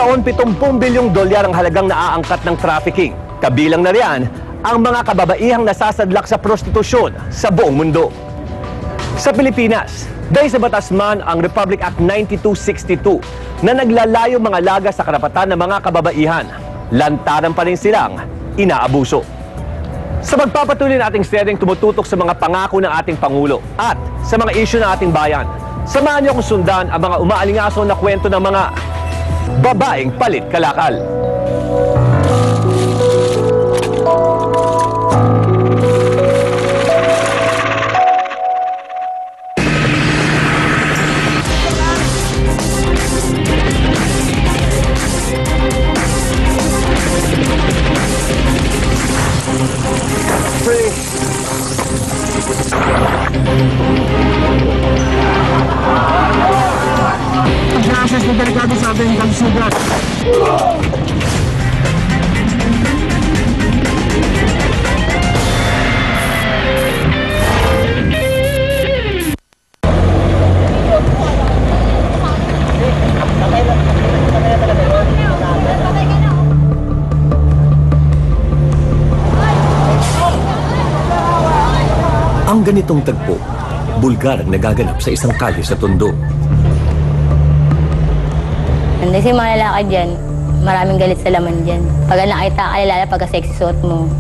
taon, 70 bilyong dolyar ang halagang naaangkat ng trafficking. Kabilang na riyan ang mga kababaihang nasasadlak sa prostitusyon sa buong mundo. Sa Pilipinas, dahil sa batas man ang Republic Act 9262 na naglalayo mga laga sa karapatan ng mga kababaihan, lantaran pa rin silang inaabuso. Sa magpapatuloy nating seryeng tumututok sa mga pangako ng ating Pangulo at sa mga isyu ng ating bayan, samahan niyo akong sundan ang mga umaalingaso na kwento ng mga babaeng palit kalakal. Pag-access na delikado sa ating kalusugan. Ang ganitong tagpo, bulgar ang nagaganap sa isang kalye sa Tondo. Hindi si mga lalaki dyan, maraming galit sa laman dyan. Pag nakita ka nila, pagka-sexy suot mo,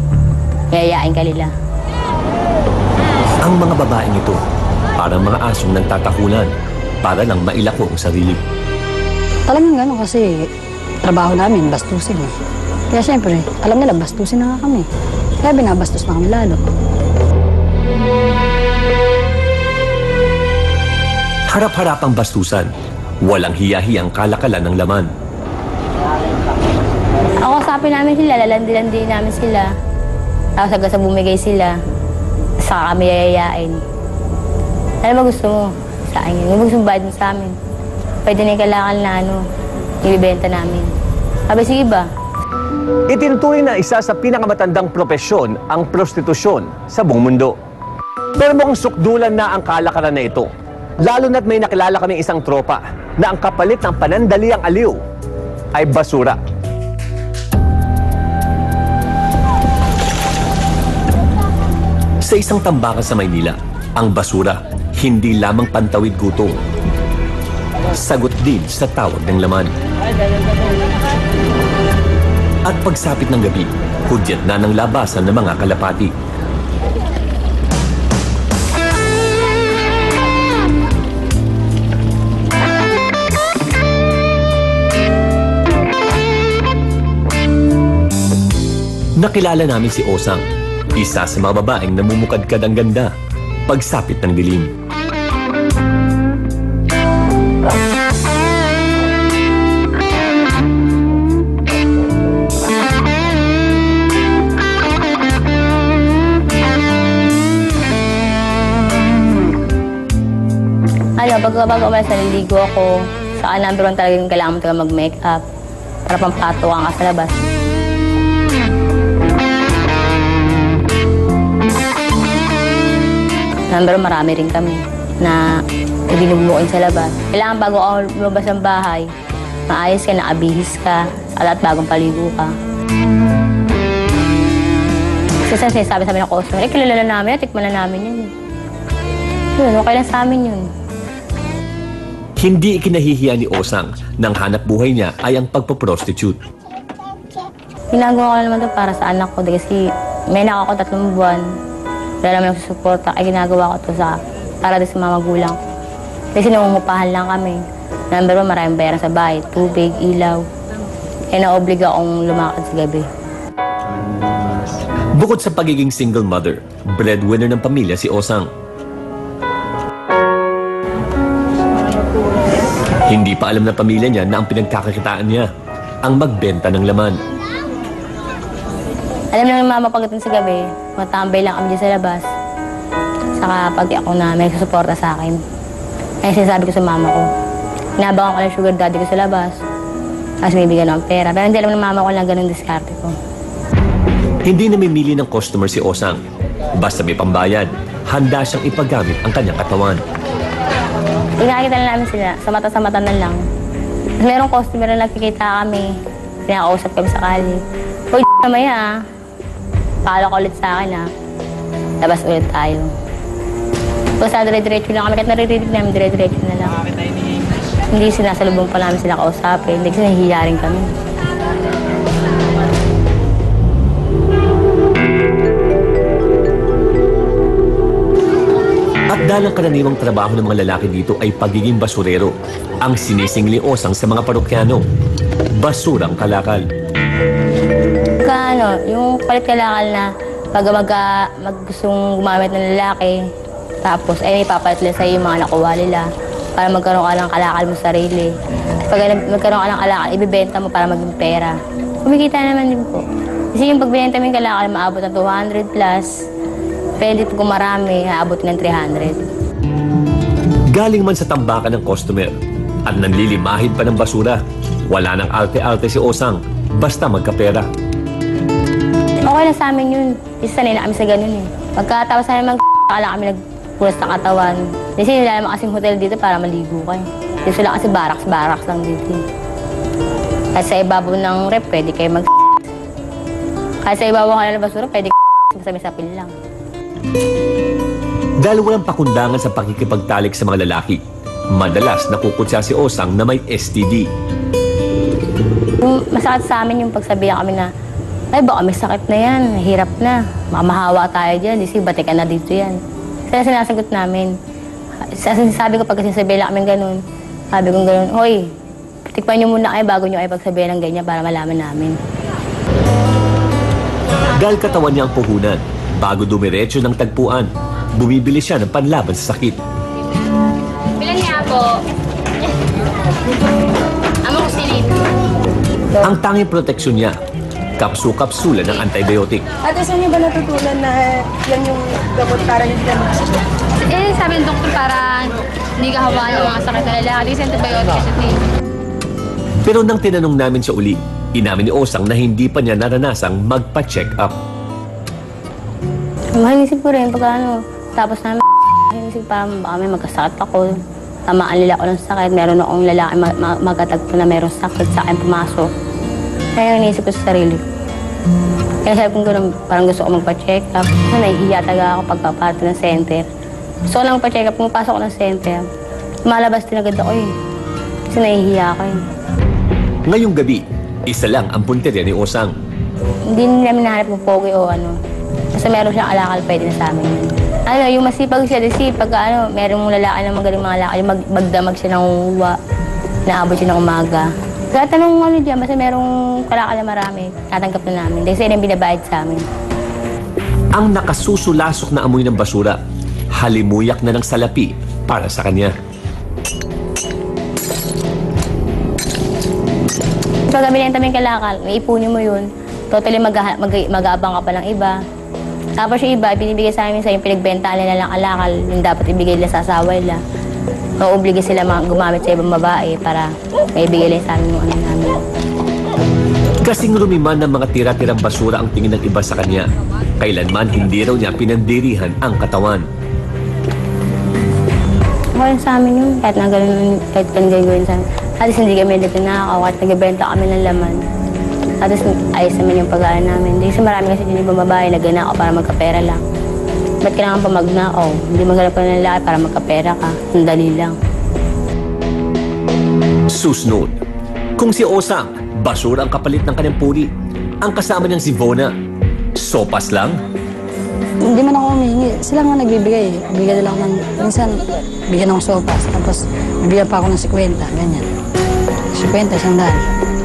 yayayain ka nila. Ang mga babaeng ito, parang mga asong nagtatakunan, para lang mailako ang sarili. Talagang gano'n kasi trabaho namin, bastusin eh. Kaya siyempre, alam nila, bastusin na nga kami. Kaya binabastos na kami lalo. Harap-harapang bastusan, walang hiya-hiyang kalakalan ng laman. Ako kasapin namin sila, lalandi-landi namin sila. Tapos hanggang sa bumigay sila, saka kami yayayain. Ano ba gusto mo sa akin? Ano ba gusto mo bayad mo sa amin? Pwede na yung kalakal na ibibenta namin. Sabi, sige ba? Itinuturing na isa sa pinakamatandang propesyon ang prostitusyon sa buong mundo. Pero mukhang sukdulan na ang kalakalan na ito. Lalo na't may nakilala kaming isang tropa na ang kapalit ng panandaliang aliw ay basura. Sa isang tambakan sa Maynila, ang basura hindi lamang pantawid gutom. Sagot din sa tawag ng laman. At pagsapit ng gabi, hudyat na ng labasan ng mga kalapati. Nakilala namin si Osang, isa sa mga babaeng namumukadkad ang ganda, pagsapit ng dilim. Bago umalis, naliligo ako. Saka number 1 talaga yung kailangan mo talaga mag-makeup para pampatuwa ka sa labas. Number 1, marami rin kami na ibinubukin sa labas. Kailangan bago ako lumabas ng bahay, maayos ka, nakabihis ka, at bagong paligo ka. Kasi sinasabi sa amin ng customer, kilala na namin, tikman na namin yun. Yun, okay lang sa amin yun. Hindi ikinahihiya ni Osang nang hanap buhay niya ay ang pagpaprostitute. Ginagawa ko na naman ito para sa anak ko kasi may anak ako 3 buwan. Wala naman ako susuporta, ay ginagawa ko ito para sa mga magulang. Kasi nangungupahan lang kami. Number 1, maraming bayaran sa bahay, tubig, ilaw. Kaya naobliga akong lumakad sa gabi. Bukod sa pagiging single mother, breadwinner ng pamilya si Osang. Hindi pa alam ng pamilya niya na ang pinagkakakitaan niya ang magbenta ng laman. Alam na ng mama pagdating sa gabi, matambay lang kami dyan sa labas. Saka pag ako na may susuporta sa akin. Ay sinasabi ko sa mama ko, inabangan ko ng sugar daddy ko sa labas. Tapos may bigyan ng pera. Pero hindi alam ng mama ko lang ganun diskarte ko. Hindi namimili ng customer si Osang. Basta may pambayad, handa siyang ipagamit ang kanyang katawan. Pinakita na namin sila, sa mata na lang. Merong customer na nakikita kami. Pinakausap kami sakali. Hoy, mamaya pala ka ulit sa akin labas ulit tayo. Basta dire-diretso lang kami. Kahit naririnig namin, dire-diretso na lang. Hindi sinasalubong pa namin sila kausapin. Hindi kasi nahihiya rin kami. At dahil ang karaniwang trabaho ng mga lalaki dito ay pagiging basurero, ang sinisingli Osang sa mga parokyano, basurang kalakal. Yung palit kalakal na pag gustong gumamit ng lalaki, tapos ay may papalit nila sa'yo yung mga nakuha nila para magkaroon ka ng kalakal mo sarili. Pag magkaroon ka ng kalakal, ibibenta mo para maging pera. Kumikita naman din po. Kasi yung pagbenta mo yung kalakal, maabot ng 200 plus. Pwede kung marami, haabot ng 300. Galing man sa tambakan ng customer at nanlilimahid pa ng basura, wala nang arte-arte si Osang, basta magkapera. Okay lang sa amin yun. Kasi sanay na kami sa ganun eh. Pagkatapos namin lang kami nagpunas ng katawan. Kasi nila naman kasing hotel dito para maligo ka eh. Dito lang kasi baraks lang dito eh. Kahit sa ibabaw ng rep, pwede kayo kahit sa ibabaw ka ng basura, pwede basta may sapil lang. Dahil walang pakundangan sa pakikipagtalik sa mga lalaki, madalas nakukutsa si Osang na may STD. Masakit sa amin yung pagsabihan kami na, ay baka may sakit na yan, hirap na, mamahawa tayo dyan, kasi bati ka na dito yan. Kaya sinasagot namin. Sabi ko pag sinasabihan kami ganun, sabi ko ganun, hoy, tikpan nyo muna kayo bago nyo ay pagsabihan ng ganyan para malaman namin. Dahil katawan niya ang puhunan, bago dumiretso ng tagpuan, bumibili siya ng panlaban sa sakit. Bilan niya po. Amo ko silid. Ang tanging proteksyon niya, kapsu-kapsula ng antibiotic. Ate, saan niyo ba natutunan na yan yung gamot para hindi ka magsasakit? Sabi ng doktor para hindi ka hawakan ng mga sakit na lalaki. Kasi antibiotic kasi Pero nang tinanong namin siya uli, inamin ni Osang na hindi pa niya naranasang magpa-check up. Mahinisip ko rin pag tapos namin mahinisip parang baka may magkasakit ako. Tamaan nila ako ng sakit. Meron akong lalaki magkatagpo na meron sakit sa akin pumasok. Kaya naisip ko sa sarili ko. Kaya sabi ko gano'n, parang gusto ko magpa-check up. Nahihiya talaga ako pagpaparte ng center. Gusto ko lang magpa-check up, pumapasok ko ng center. Malabas din agad ako eh. Kasi nahihiya ako eh. Ngayong gabi, isa lang ang punterya ni Osang. Hindi namin nahanap ng pogi o Kasi meron siyang alakal, pwede na sa amin. Yung masipag siya, pag merong lalaki ng magaling mga lalaki, magdamag siya ng uwa, naabot siya ng umaga. Kaya tanong dyan, basta merong kalakal na marami, tatanggap na namin. Kasi yun ang binabayad sa amin. Ang nakasusulasok na amoy ng basura, halimuyak na ng salapi para sa kanya. Pag binenta mo yung kalakal, iipunin mo yun. Totally mag-aabang ka pa ng iba. Tapos yung iba, binibigay sa amin sa yung pinagbenta nila ng alakal, yung dapat ibigay nila sa asawa nila. Maubligay sila gumamit sa ibang babae para maibigay nila sa amin yung namin. Kasing rumiman ng mga tira-tirang basura ang tingin ng iba sa kanya. Kailanman hindi raw niya pinandirihan ang katawan. Okay sa amin yun, kahit na ganun, kahit gawin sa amin. At least hindi kami dito nakakaw, kahit nagbibenta kami ng laman. At least ayos naman yung pag-aaral namin. Hindi kasi marami kasi din ibang babae, nagnanakaw para magkapera lang. Ba't kailangan pa magnakaw? Hindi maghanap ka ng lalaki para magkapera ka. Ang dali lang. Susunod, kung si Osang, basura ang kapalit ng kanyang puri. Ang kasama niyang si Vona, sopas lang? Hindi man ako humihingi. Sila nga nagbibigay. Bigyan nila ako ng, minsan, bigyan ako sopas. Tapos, bigyan pa ako ng 50, ganyan. 50, 100.